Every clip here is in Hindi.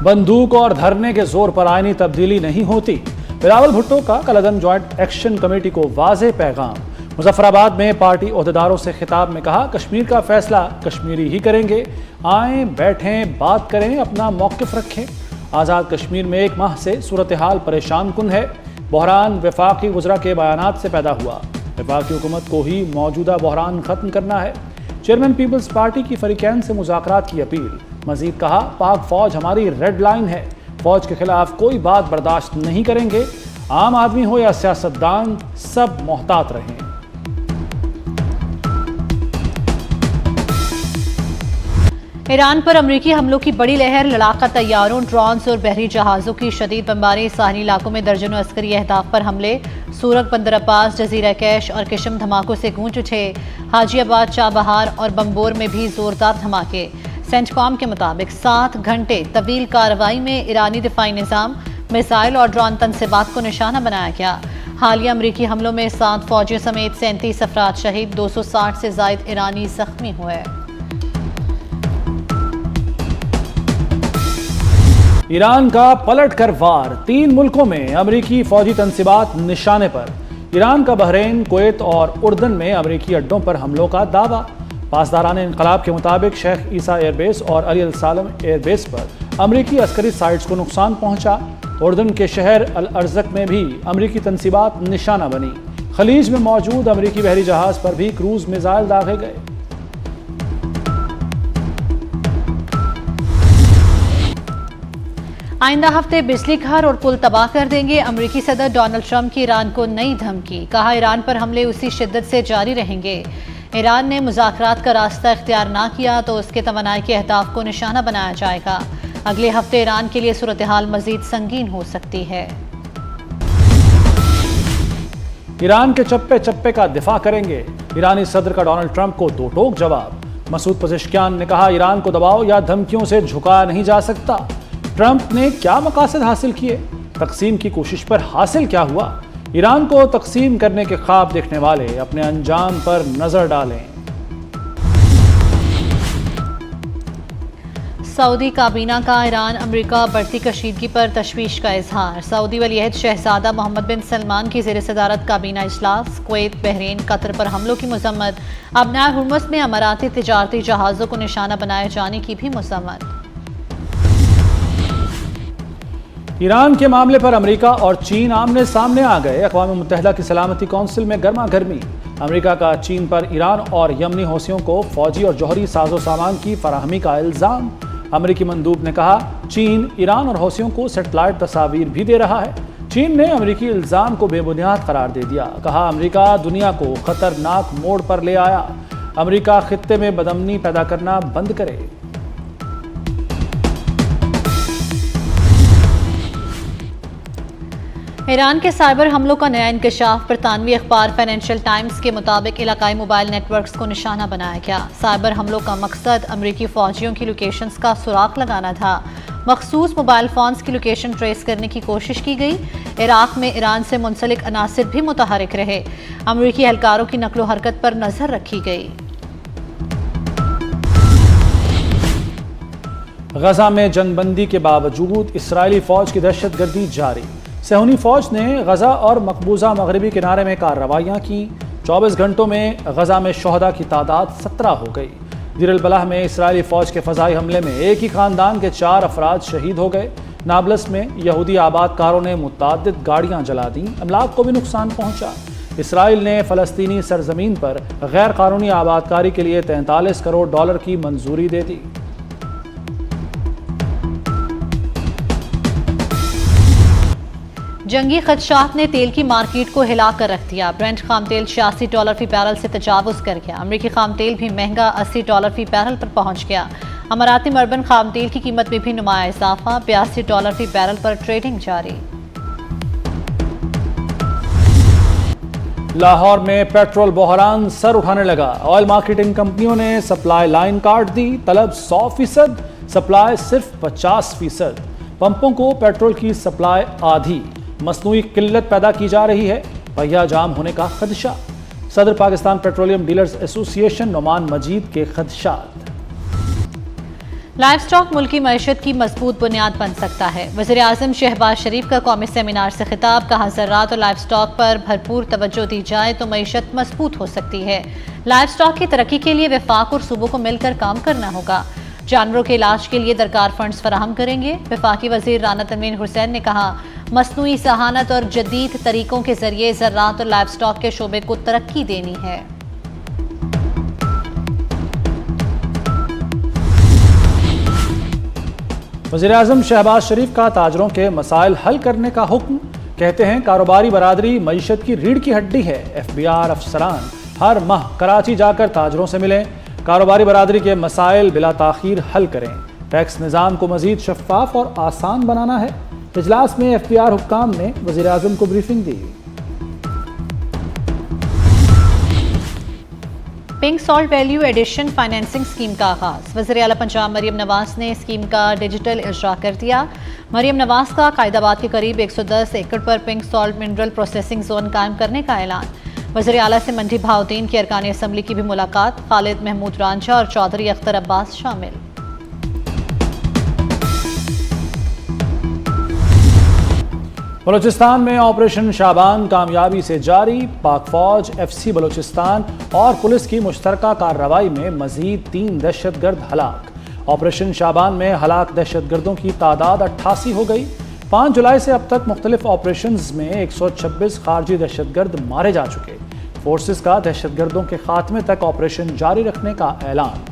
बंदूक और धरने के जोर पर आईनी तब्दीली नहीं होती। बिलावल भुट्टो का कलअदम ज्वाइंट एक्शन कमेटी को वाज़ेह पैगाम। मुजफ्फराबाद में पार्टी ओहदेदारों से खिताब में कहा, कश्मीर का फैसला कश्मीरी ही करेंगे। आएँ, बैठें, बात करें, अपना मौक़िफ़ रखें। आज़ाद कश्मीर में 1 माह से सूरत हाल परेशान कुन है। बहरान वफाकी वज़रा के बयानात से पैदा हुआ। वफाकी हुकूमत को ही मौजूदा बहरान ख़त्म करना है। चेयरमैन पीपल्स पार्टी की फरीकैन से मुज़ाकरात की अपील। मजीद कहा, पाक फौज हमारी रेड लाइन है। फौज के खिलाफ कोई बात बर्दाश्त नहीं करेंगे। आम आदमी हो या सियासतदान, सब मोहतात रहें। ईरान पर अमरीकी हमलों की बड़ी लहर। लड़ाका तैयारों, ड्रोन्स और बहरी जहाज़ों की शदीद बमबारी। साहली इलाकों में दर्जनों अस्करी अहदाफ पर हमले। सूरत, बंदर अब्बास, जजीरा कैश और किशम धमाकों से गूंज उठे। हाजीआबाद, चाबहार और बम्बोर में भी जोरदार धमाके। सेंटकॉम के मुताबिक 7 घंटे तवील कार्रवाई में ईरानी दिफाई निज़ाम, मिसाइल और ड्रोन तनसीबात को निशाना बनाया गया। हालिया अमरीकी हमलों में 7 फौजियों समेत 37 अफराद शहीद, 260 से जायद ईरानी जख्मी हुए। ईरान का पलट कर वार। 3 मुल्कों में अमरीकी फौजी तनसीबात निशाने पर। ईरान का बहरीन, कुवैत और उर्दन में अमरीकी अड्डों पर हमलों का दावा। पासदारान इनकलाब के मुताबिक शेख ईसा एयरबेस और अली अल सालम एयरबेस पर अमरीकी अस्करी साइट्स को नुकसान पहुंचा। उर्दन के शहर अल अर्जक में भी अमरीकी तनसीबात निशाना बनी। खलीज में मौजूद अमरीकी बहरी जहाज पर भी क्रूज मिसाइल दागे गए। आइंदा हफ्ते बिजली घर और पुल तबाह कर देंगे। अमरीकी सदर डोनाल्ड ट्रंप की ईरान को नई धमकी। कहा, ईरान पर हमले उसी शिद्दत से जारी रहेंगे। ईरान ने मुज़ाकरात का रास्ता इख्तियार ना किया तो उसके तवानाई के अहदाफ को निशाना बनाया जाएगा। अगले हफ्ते ईरान के लिए सूरत हाल मजीद संगीन हो सकती है। ईरान के चप्पे चप्पे का दिफा करेंगे। ईरानी सदर का डोनाल्ड ट्रंप को दो टोक जवाब। मसूद पज़ेश्कियान ने कहा, ईरान को दबाव या धमकियों से झुकाया नहीं जा सकता। ट्रंप ने क्या मकासद हासिल किए? तकसीम की कोशिश पर हासिल क्या हुआ? ईरान को तकसीम करने के ख्वाब देखने वाले अपने अंजाम पर नजर डालें। सऊदी काबीना का ईरान अमेरिका बढ़ती कशीदगी पर तशवीश का इजहार। सऊदी वलीअहद शहजादा मोहम्मद बिन सलमान की ज़ेर सदारत काबीना इजलास। कुवैत, बहरीन, कतर पर हमलों की मज़म्मत। अबनाए हुर्मुज़ में अमाराती तिजारती जहाज़ों को निशाना बनाए जाने की भी मज़म्मत। ईरान के मामले पर अमेरिका और चीन आमने सामने आ गए। अक़वाम मुत्तहिदा की सलामती कौंसिल में गर्मा गर्मी। अमेरिका का चीन पर ईरान और यमनी हौसियों को फौजी और जौहरी साजो सामान की फराहमी का इल्ज़ाम। अमेरिकी मंदूब ने कहा, चीन ईरान और हौसियों को सेटेलाइट तस्वीर भी दे रहा है। चीन ने अमेरिकी इल्ज़ाम को बेबुनियाद करार दे दिया। कहा, अमेरिका दुनिया को खतरनाक मोड़ पर ले आया। अमेरिका खित्ते में बदअमनी पैदा करना बंद करे। ईरान के साइबर हमलों का नया इंकशाफ। बरतानवी अखबार फाइनेंशियल टाइम्स के मुताबिक इलाकाई मोबाइल नेटवर्क्स को निशाना बनाया गया। साइबर हमलों का मकसद अमरीकी फौजियों की लोकेशंस का सुराग लगाना था। मखसूस मोबाइल फोन्स की लोकेशन ट्रेस करने की कोशिश की गई। इराक में ईरान से मुंसलिक अनासिर भी मुतहरिक रहे। अमरीकी एहलकारों की नकलो हरकत पर नजर रखी गई। गजा में जंगबंदी के बावजूद इसराइली फौज की दहशतगर्दी जारी। सहूनी फौज ने गजा और मकबूजा मगरबी किनारे में कार्रवाइयाँ की। 24 घंटों में गजा में शोहदा की तादाद 17 हो गई। दीर अल बलाह में इसराइली फौज के फ़ज़ाई हमले में एक ही खानदान के 4 अफराद शहीद हो गए। नाबलस में यहूदी आबादकारों ने मुतअद्दिद गाड़ियाँ जला दी। अमलाक को भी नुकसान पहुँचा। इसराइल ने फ़लस्तीनी सरजमीन पर गैर कानूनी आबादकारी के लिए $43 करोड़ की मंजूरी दे दी। जंगी खदशात ने तेल की मार्केट को हिला कर रख दिया। ब्रेंट खाम तेल $86 फी बैरल से तजावुज़ कर गया। अमरीकी खाम तेल भी महंगा $80 फी बैरल पर पहुंच गया। अमाराती मर्बन खाम तेल की कीमत में भी नुमाया इजाफा। $82 फी बैरल पर ट्रेडिंग जारी। लाहौर में पेट्रोल बहरान सर उठाने लगा। ऑयल मार्केटिंग कंपनियों ने सप्लाई लाइन काट दी। तलब 100%, सप्लाई सिर्फ 50%। पंपों को पेट्रोल की सप्लाई आधी। मसनूई किल्लत पैदा की जा रही है। पहिया जाम होने का खदशा। सदर Pakistan petroleum dealers association Numan Majeed के खदशात। लाइफ स्टॉक मुल्क की मईशत की मजबूत बुनियाद बन सकता है। वज़ीर आज़म शहबाज शरीफ का कौमी सेमिनार से खिताब। कहा, ज़राअत और लाइफ स्टॉक पर भरपूर तवज्जो दी जाए तो मईशत मजबूत हो सकती है। लाइफ स्टॉक की तरक्की के लिए वफाक और सूबों को मिलकर काम करना होगा। जानवरों के इलाज के लिए दरकार फंड्स फराहम करेंगे। वफाकी वज़ीर राना तनवीर हुसैन ने कहा, मसनूई सहानत और जदीद तरीकों के जरिए ज़राअत और लाइफ स्टॉक के शोबे को तरक्की देनी है। वज़ीर-ए-आज़म शहबाज शरीफ का ताजरों के मसाइल हल करने का हुक्म। कहते हैं, कारोबारी बरादरी मईशत की रीढ़ की हड्डी है। FBR अफसरान हर माह कराची जाकर ताजरों से मिलें, कारोबारी बरादरी के मसाइल बिला ताखीर हल करें। टैक्स निज़ाम को मज़ीद शफ़ाफ और आसान बनाना है। इजलास में FBR हुक्काम ने वज़ीर-ए-आज़म को ब्रीफिंग दी। Pink salt value addition financing scheme का आगाज। वज़ीर आला पंजाब मरियम नवाज ने स्कीम का डिजिटल इजरा कर दिया। मरियम नवाज का कायदाबाद के करीब 110 एकड़ पर pink salt mineral processing zone कायम करने का ऐलान। वज़ीर आला से मंडी भाउद्दीन की अरकान असम्बली की भी मुलाकात। खालिद महमूद रांझा और चौधरी अख्तर अब्बास शामिल। बलूचिस्तान में ऑपरेशन शाबान कामयाबी से जारी। पाक फौज, FC बलूचिस्तान और पुलिस की मुश्तरका कार्रवाई में मजीद 3 दहशतगर्द हलाक। ऑपरेशन शाबान में हलाक दहशतगर्दों की तादाद 88 हो गई। 5 जुलाई से अब तक मुख्तलिफ ऑपरेशंस में 126 खारजी दहशतगर्द मारे जा चुके। फोर्सेस का दहशतगर्दों के खात्मे तक ऑपरेशन जारी रखने का ऐलान।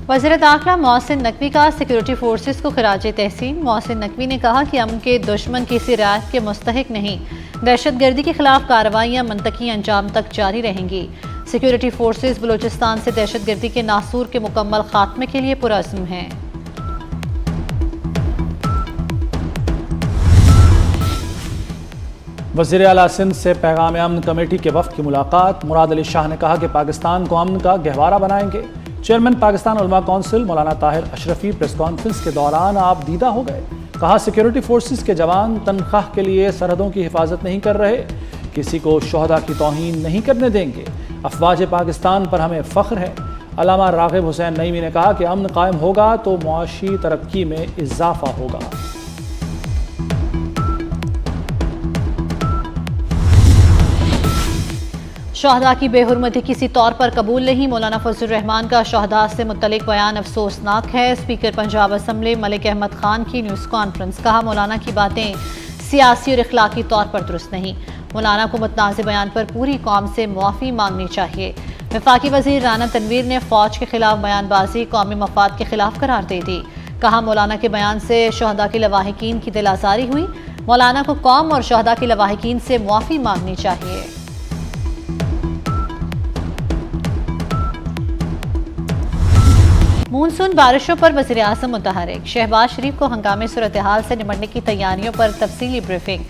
वज़ीर दाखिला मोहसिन नकवी का सिक्योरिटी फोर्सेस को खिराज तहसीन। मोहसिन नकवी ने कहा कि अमन के दुश्मन किसी रियायत के मुस्तहिक नहीं। दहशतगर्दी के खिलाफ कार्रवाइयाँ मंतकी अंजाम तक जारी रहेंगी। सिक्योरिटी फोर्सेस बलूचिस्तान से दहशतगर्दी के नासूर के मुकम्मल खात्मे के लिए पुरअज़्म हैं। वज़ीर आला सिंध से पैगाम अमन कमेटी के वफ़द की मुलाकात। मुराद अली शाह ने कहा कि पाकिस्तान को अमन का गहवारा बनाएंगे। चेयरमैन पाकिस्तान उलमा कौंसिल मौलाना ताहिर अशरफी प्रेस कॉन्फ्रेंस के दौरान आप दीदा हो गए। कहा, सिक्योरिटी फोर्सेस के जवान तनख्वाह के लिए सरहदों की हिफाजत नहीं कर रहे, किसी को शोहदा की तौहीन नहीं करने देंगे। अफवाज पाकिस्तान पर हमें फ़ख्र है। अल्लामा राग़िब हुसैन नईमी ने कहा कि अमन कायम होगा तो मुआशी तरक्की में इजाफा होगा। शहदा की बेहुरमती किसी तौर पर कबूल नहीं। मौलाना फजलुर रहमान का शहदा से मुतल्लिक बयान अफसोसनाक है। स्पीकर पंजाब असम्बली मलिक अहमद खान की न्यूज़ कॉन्फ्रेंस। कहा, मौलाना की बातें सियासी और इखलाकी तौर पर दुरुस्त नहीं। मौलाना को मुतनाज़ बयान पर पूरी कौम से मुआफ़ी मांगनी चाहिए। वफाकी वज़ीर राना तनवीर ने फ़ौज के खिलाफ बयानबाजी कौमी मफाद के खिलाफ करार दे दी। कहा, मौलाना के बयान से शहदा की लवाहिकीन की दिल आज़ारी हुई। मौलाना को कौम और शहदा की लवाहिकीन से मुआफ़ी मांगनी चाहिए। मानसून बारिशों पर वज़ीर आज़म मुतहरिक। शहबाज शरीफ को हंगामी सूरत हाल से निपटने की तैयारियों पर तफसीली ब्रीफिंग।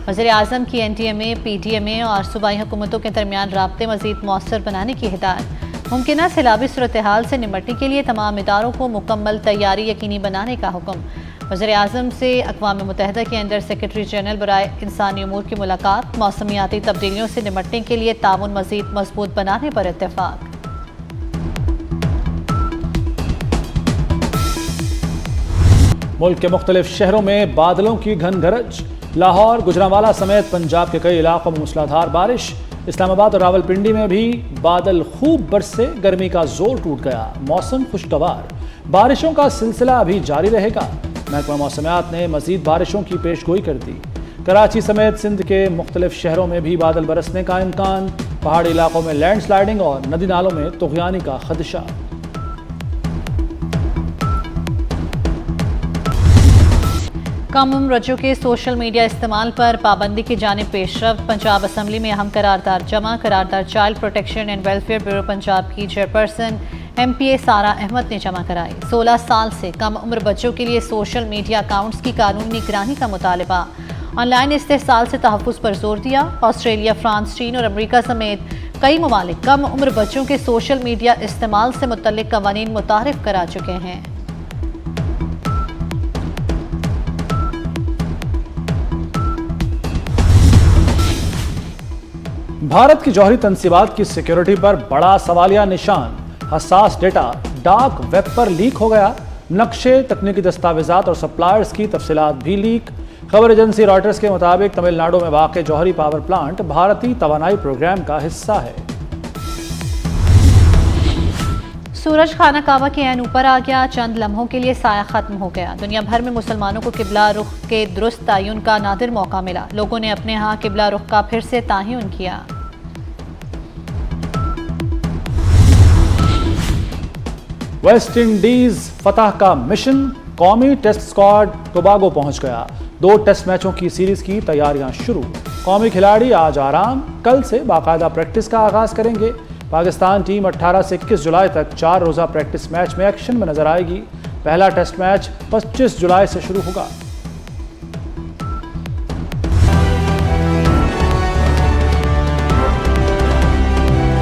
वज़ीर आज़म की NTMA, PTMA और सूबाई हुकूमतों के दरमियान राब्ते मज़ीद मौसर बनाने की हिदायत। मुमकिन सैलाबी सूरत हाल से निपटने के लिए तमाम इदारों को मुकम्मल तैयारी यकीनी बनाने का हुक्म। वज़ीर आज़म से अक़वाम मुत्तहिदा के अंडर सेक्रेटरी जनरल बराए इंसानी उमूर की मुलाकात। मौसमियाती तब्दीलियों से निपटने के लिए ताउन मज़ीद मजबूत बनाने पर इत्तेफाक। मुल्क के मुख्तलिफ शहरों में बादलों की घन गरज। लाहौर, गुजरांवाला समेत पंजाब के कई इलाकों में मूसलाधार बारिश। इस्लामाबाद और रावलपिंडी में भी बादल खूब बरसे, गर्मी का जोर टूट गया। मौसम खुशगवार, बारिशों का सिलसिला अभी जारी रहेगा। महकमा मौसमियात ने मजीद बारिशों की पेशगोई कर दी। कराची समेत सिंध के मुख्तलिफ शहरों में भी बादल बरसने का इम्कान। पहाड़ी इलाकों में लैंडस्लाइडिंग और नदी नालों में तुग़यानी का खदशा। कम उम्र बच्चों के सोशल मीडिया इस्तेमाल पर पाबंदी की जानिब पेशरफ्त। पंजाब असम्बली में अहम करारदाद जमा। करारदाद child protection and welfare bureau Punjab की चेयरपर्सन MPA सारा अहमद ने जमा कराई। 16 साल से कम उम्र बच्चों के लिए सोशल मीडिया अकाउंट्स की कानूनी निगरानी का मुतालबा। ऑनलाइन इस्तेहसाल से तहफ़्फ़ुज़ पर जोर दिया। ऑस्ट्रेलिया, फ्रांस, चीन और अमरीका समेत कई ममालिक कम उम्र बच्चों के सोशल मीडिया इस्तेमाल से मुतल्लिक कवानीन मुतारिफ करा चुके हैं। भारत की जौहरी तंसीबात की सिक्योरिटी पर बड़ा सवालिया निशान। हसास डेटा डार्क वेब पर लीक हो गया। नक्शे, तकनीकी दस्तावेजात और सप्लायर्स की तफसीलात भी लीक। खबर एजेंसी रॉयटर्स के मुताबिक तमिलनाडु में वाक़ जौहरी पावर प्लांट भारतीय तवानाई प्रोग्राम का हिस्सा है। सूरज खाना काबा के ऐन ऊपर आ गया। चंद लम्हों के लिए साया खत्म हो गया। दुनिया भर में मुसलमानों को किबला रुख के दुरुस्त तयन का नादिर मौका मिला। लोगों ने अपने यहाँ किबला रुख का फिर से तयन किया। वेस्ट इंडीज फतह का मिशन। कौमी टेस्ट स्क्वाड टोबागो पहुंच गया। 2 टेस्ट मैचों की सीरीज की तैयारियां शुरू। कौमी खिलाड़ी आज आराम, कल से बाकायदा प्रैक्टिस का आगाज करेंगे। पाकिस्तान टीम 18 से 21 जुलाई तक 4 रोज़ा प्रैक्टिस मैच में एक्शन में नजर आएगी। पहला टेस्ट मैच 25 जुलाई से शुरू होगा।